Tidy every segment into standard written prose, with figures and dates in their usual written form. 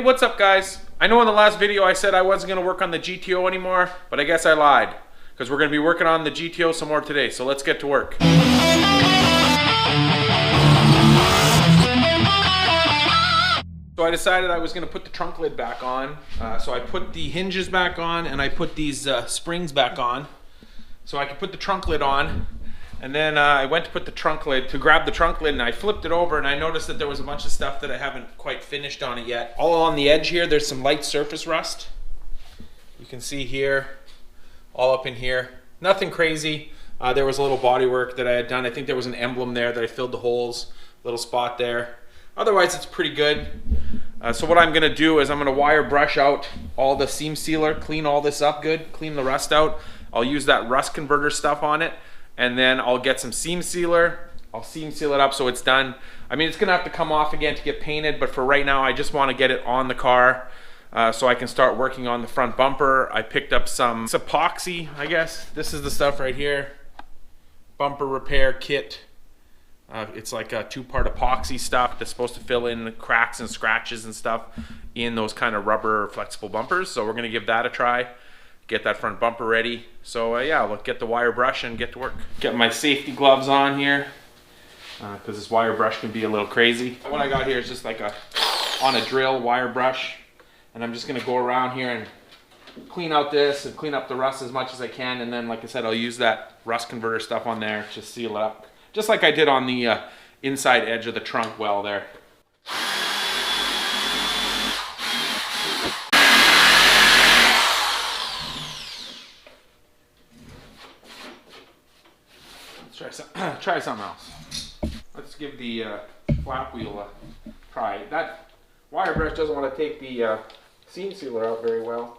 what's up guys? I know in the last video I said I wasn't going to work on the GTO anymore, but I guess I lied. Because we're going to be working on the GTO some more today, so let's get to work. So I decided I was going to put the trunk lid back on. So I put the hinges back on and I put these springs back on so I could put the trunk lid on. And then I went to put the trunk lid, to grab the trunk lid, and I flipped it over and I noticed that there was a bunch of stuff that I haven't quite finished on it yet. All on the edge here, there's some light surface rust. You can see here, all up in here. Nothing crazy. There was a little body work that I had done. I think there was an emblem there that I filled the holes, little spot there. Otherwise, it's pretty good. So what I'm gonna do is I'm gonna wire brush out all the seam sealer, clean all this up good, clean the rust out. I'll use that rust converter stuff on it. And then I'll get some seam sealer. I'll seam seal it up so it's done. I mean, it's gonna have to come off again to get painted, but for right now, I just wanna get it on the car so I can start working on the front bumper. I picked up some epoxy, I guess. This is the stuff right here. Bumper repair kit. It's like a two-part epoxy stuff that's supposed to fill in the cracks and scratches and stuff in those kind of rubber flexible bumpers. So we're gonna give that a try. Get that front bumper ready. So yeah, we'll get the wire brush and get to work. Get my safety gloves on here because this wire brush can be a little crazy. What I got here is just like on a drill wire brush, and I'm just gonna go around here and clean out this and clean up the rust as much as I can. And then, like I said, I'll use that rust converter stuff on there to seal it up, just like I did on the inside edge of the trunk well there. Try something else. Let's give the flap wheel a try. That wire brush doesn't want to take the seam sealer out very well.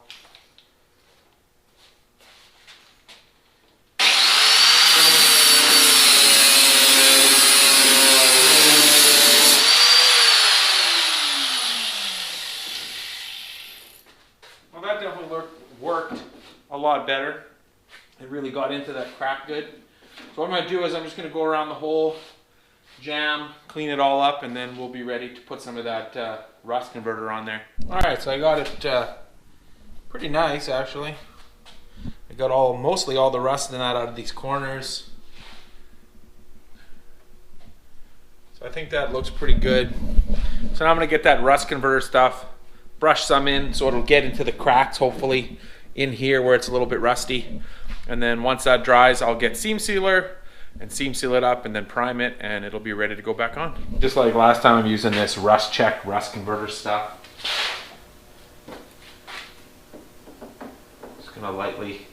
Well, that definitely worked a lot better. It really got into that crack good. So what I'm going to do is I'm just going to go around the whole jam, clean it all up, and then we'll be ready to put some of that rust converter on there. Alright, so I got it pretty nice actually. I got mostly all the rust in that out of these corners. So I think that looks pretty good. So now I'm going to get that rust converter stuff, brush some in so it'll get into the cracks hopefully in here where it's a little bit rusty. And then once that dries, I'll get seam sealer and seam seal it up and then prime it, and it'll be ready to go back on. Just like last time, I'm using this rust check, rust converter stuff. Just gonna lightly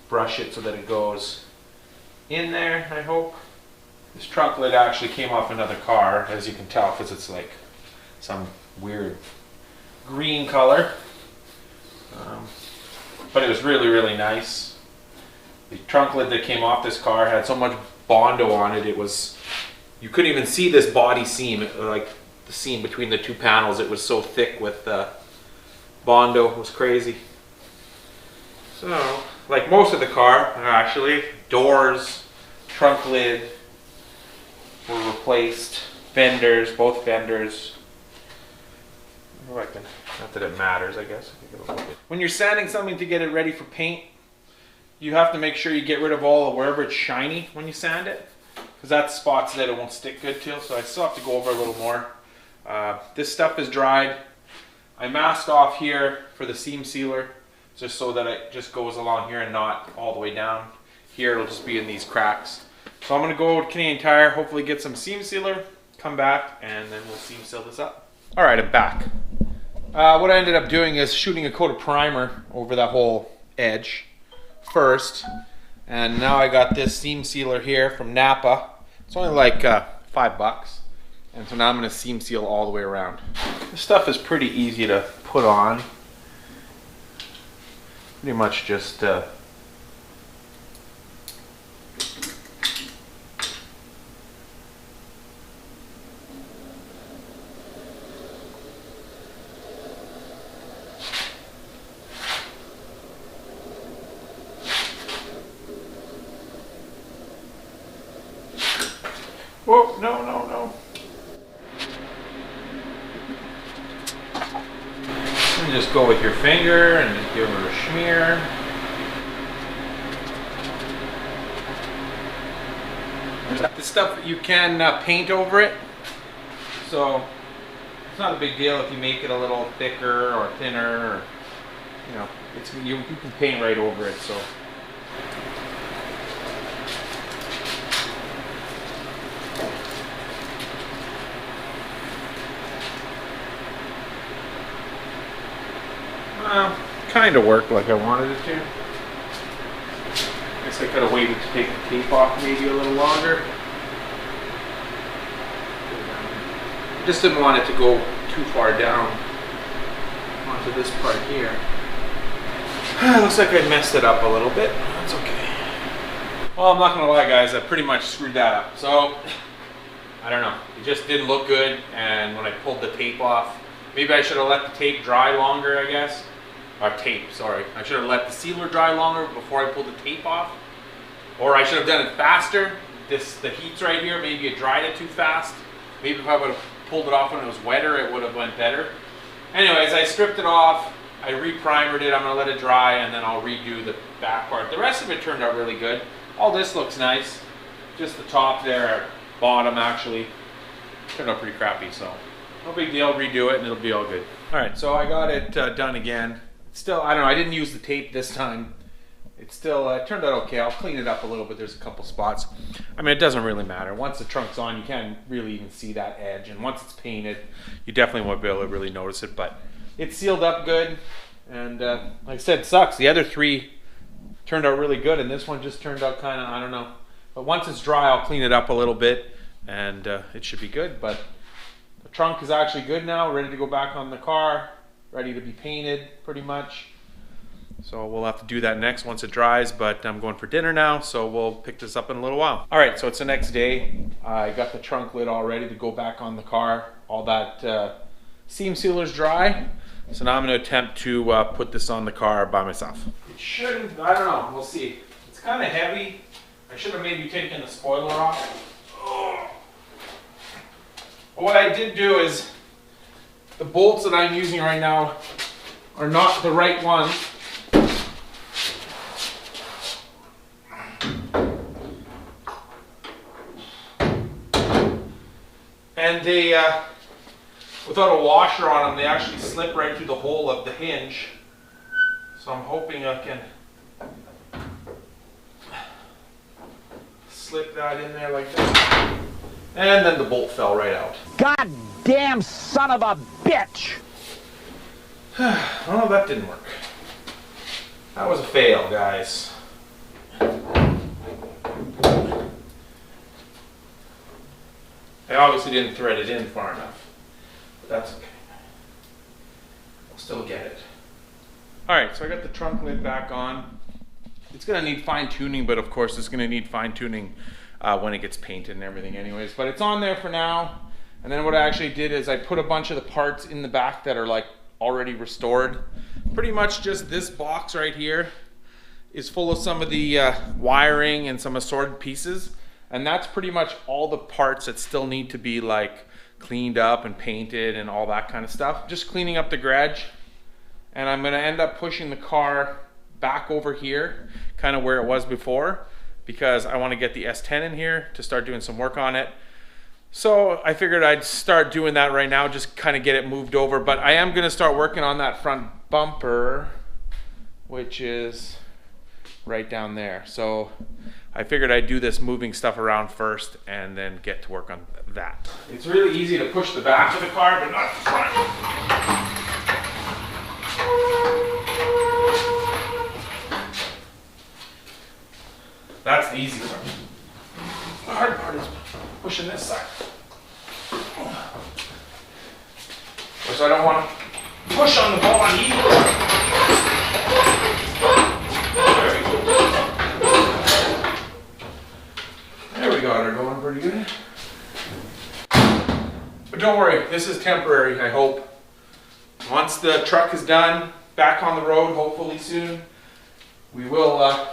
brush it so that it goes in there, I hope. This trunk lid actually came off another car, as you can tell, because it's like some weird green color. But it was really, really nice. The trunk lid that came off this car had so much Bondo on it, you couldn't even see this body seam, like the seam between the two panels. It was so thick with Bondo. It was crazy. So, like most of the car, actually, doors, trunk lid were replaced, fenders, both fenders. Not that it matters, I guess. When you're sanding something to get it ready for paint, you have to make sure you get rid of wherever it's shiny when you sand it, because that's spots that it won't stick good to. So I still have to go over a little more. This stuff is dried. I masked off here for the seam sealer, just so that it just goes along here and not all the way down. Here it'll just be in these cracks. So I'm going to go with Canadian Tire, hopefully get some seam sealer, come back, and then we'll seam seal this up. Alright, I'm back. What I ended up doing is shooting a coat of primer over that whole edge first, and now I got this seam sealer here from Napa. It's only like $5, and so now I'm going to seam seal all the way around. This stuff is pretty easy to put on. Pretty much just whoa, no. and just go with your finger and just give her a smear. The stuff that you can paint over it, so it's not a big deal if you make it a little thicker or thinner, or, you know, you can paint right over it. So kind of worked like I wanted it to. I guess I could have waited to take the tape off maybe a little longer. I just didn't want it to go too far down onto this part here. Looks like I messed it up a little bit. That's okay. Well, I'm not gonna lie, guys, I pretty much screwed that up. So, I don't know. It just didn't look good, and when I pulled the tape off, maybe I should have let the tape dry longer, I guess. Or tape, sorry. I should have let the sealer dry longer before I pulled the tape off. Or I should have done it faster. The heat's right here, maybe it dried it too fast. Maybe if I would have pulled it off when it was wetter, it would have went better. Anyways, I stripped it off, I re-primered it, I'm gonna let it dry, and then I'll redo the back part. The rest of it turned out really good. All this looks nice. Just the top there, bottom actually, turned out pretty crappy, so no big deal, redo it and it'll be all good. All right, so I got it done again. Still, I don't know, I didn't use the tape this time. It still turned out okay. I'll clean it up a little bit. There's a couple spots. I mean, it doesn't really matter. Once the trunk's on, you can't really even see that edge. And once it's painted, you definitely won't be able to really notice it. But it's sealed up good. And like I said, it sucks. The other three turned out really good. And this one just turned out kind of, I don't know. But once it's dry, I'll clean it up a little bit. And it should be good. But the trunk is actually good now. Ready to go back on the car. Ready to be painted pretty much. So we'll have to do that next once it dries, but I'm going for dinner now, so we'll pick this up in a little while. All right, so it's the next day. I got the trunk lid all ready to go back on the car. All that seam sealer's dry. So now I'm gonna attempt to put this on the car by myself. It shouldn't, I don't know, we'll see. It's kind of heavy. I should have maybe taken the spoiler off. Oh. What I did do is, the bolts that I'm using right now are not the right ones. And they, without a washer on them, they actually slip right through the hole of the hinge. So I'm hoping I can slip that in there like that. And then the bolt fell right out. Goddamn son of a bitch! Oh, that didn't work. That was a fail, guys. I obviously didn't thread it in far enough, but that's okay. We'll still get it. All right, so I got the trunk lid back on. It's gonna need fine tuning, but of course it's gonna need fine tuning when it gets painted and everything anyways, but it's on there for now. And then what I actually did is I put a bunch of the parts in the back that are like already restored. Pretty much just this box right here is full of some of the wiring and some assorted pieces. And that's pretty much all the parts that still need to be like cleaned up and painted and all that kind of stuff. Just cleaning up the garage. And I'm gonna end up pushing the car back over here, kind of where it was before, because I wanna get the S10 in here to start doing some work on it. So I figured I'd start doing that right now, just kind of get it moved over. But I am gonna start working on that front bumper, which is right down there. So I figured I'd do this moving stuff around first and then get to work on that. It's really easy to push the back of the car, but not the front. That's the easy part. The hard part is pushing this side. Which I don't want to push on the ball on either. There we got her going pretty good. But don't worry, this is temporary, I hope. Once the truck is done, back on the road, hopefully soon, we will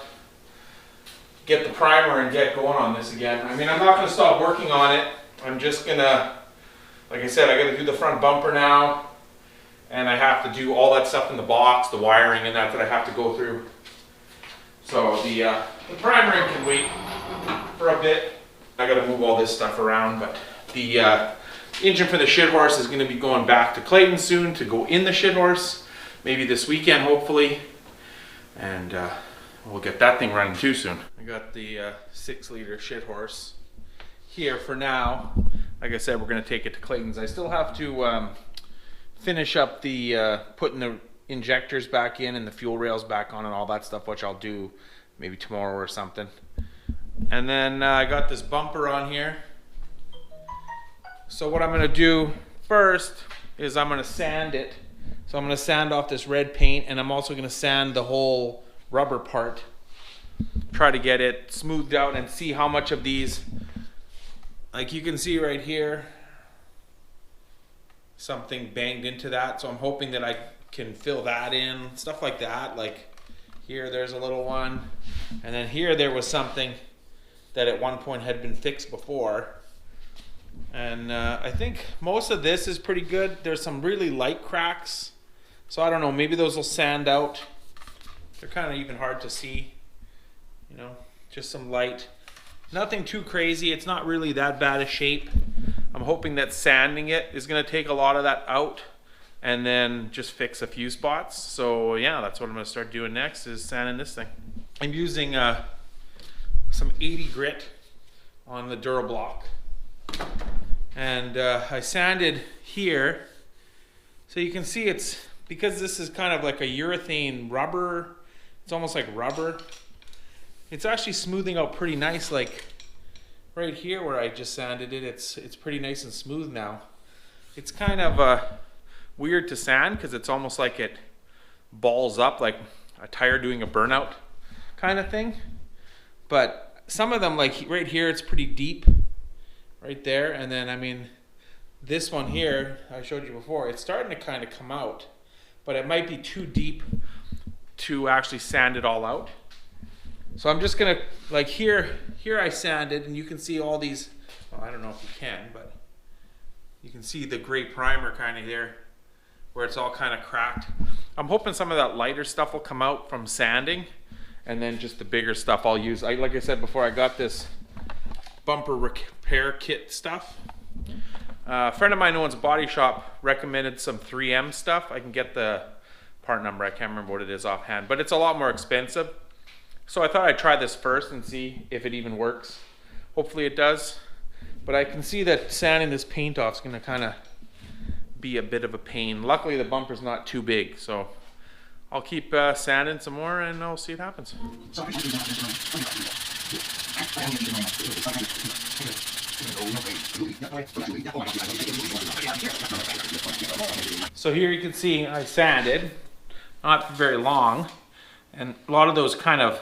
get the primer and get going on this again. I mean, I'm not going to stop working on it. I'm just going to, like I said, I got to do the front bumper now. and I have to do all that stuff in the box, the wiring and that I have to go through. So the primer can wait for a bit. I gotta move all this stuff around, but the engine for the shit horse is gonna be going back to Clayton soon to go in the shit horse, maybe this weekend hopefully, and we'll get that thing running too soon. I got the 6-liter shit horse here for now. Like I said, we're gonna take it to Clayton's. I still have to finish up the putting the injectors back in and the fuel rails back on and all that stuff, which I'll do maybe tomorrow or something. And then I got this bumper on here. So what I'm gonna do first is I'm gonna sand it. So I'm gonna sand off this red paint, and I'm also gonna sand the whole rubber part. Try to get it smoothed out and see how much of these, like you can see right here, something banged into that. So I'm hoping that I can fill that in, stuff like that. Like here, there's a little one. And then here, there was something that at one point had been fixed before. And I think most of this is pretty good. There's some really light cracks. So I don't know, maybe those will sand out. They're kind of even hard to see, you know, just some light. Nothing too crazy. It's not really that bad a shape. I'm hoping that sanding it is gonna take a lot of that out and then just fix a few spots. So yeah, that's what I'm gonna start doing next, is sanding this thing. I'm using some 80 grit on the Durablock. And I sanded here. So you can see it's, because this is kind of like a urethane rubber, it's almost like rubber. It's actually smoothing out pretty nice. Like right here where I just sanded it, it's pretty nice and smooth now. It's kind of weird to sand because it's almost like it balls up like a tire doing a burnout kind of thing. But some of them, like right here, it's pretty deep right there. And then, I mean, this one here, I showed you before, it's starting to kind of come out, but it might be too deep to actually sand it all out. So I'm just gonna, like here I sanded, and you can see all these, well, I don't know if you can, but you can see the gray primer kind of there where it's all kind of cracked. I'm hoping some of that lighter stuff will come out from sanding, and then just the bigger stuff I'll use. Like I said before, I got this bumper repair kit stuff. A friend of mine who owns a body shop recommended some 3M stuff. I can get the part number, I can't remember what it is offhand, but it's a lot more expensive. So I thought I'd try this first and see if it even works. Hopefully it does. But I can see that sanding this paint off is gonna kind of be a bit of a pain. Luckily the bumper's not too big, so I'll keep sanding some more and I'll see what happens. So here you can see I sanded, not very long, and a lot of those kind of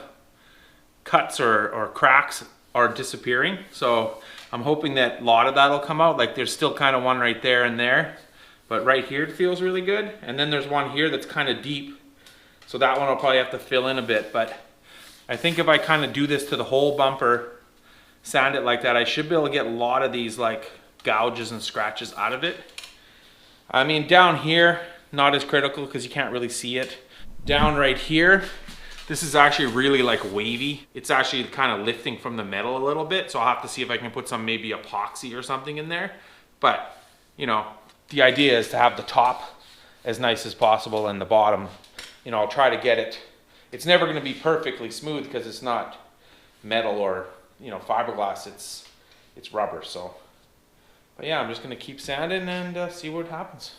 cuts or cracks are disappearing. So I'm hoping that a lot of that'll come out. Like there's still kind of one right there and there, but right here it feels really good. And then there's one here that's kind of deep. So that one I'll probably have to fill in a bit, but I think if I kind of do this to the whole bumper, sand it like that, I should be able to get a lot of these like gouges and scratches out of it. I mean, down here, not as critical because you can't really see it. Down right here, this is actually really like wavy. It's actually kind of lifting from the metal a little bit, so I'll have to see if I can put some maybe epoxy or something in there. But, you know, the idea is to have the top as nice as possible and the bottom, you know, I'll try to get it. It's never going to be perfectly smooth because it's not metal or, you know, fiberglass, it's rubber. So, but yeah, I'm just going to keep sanding and see what happens.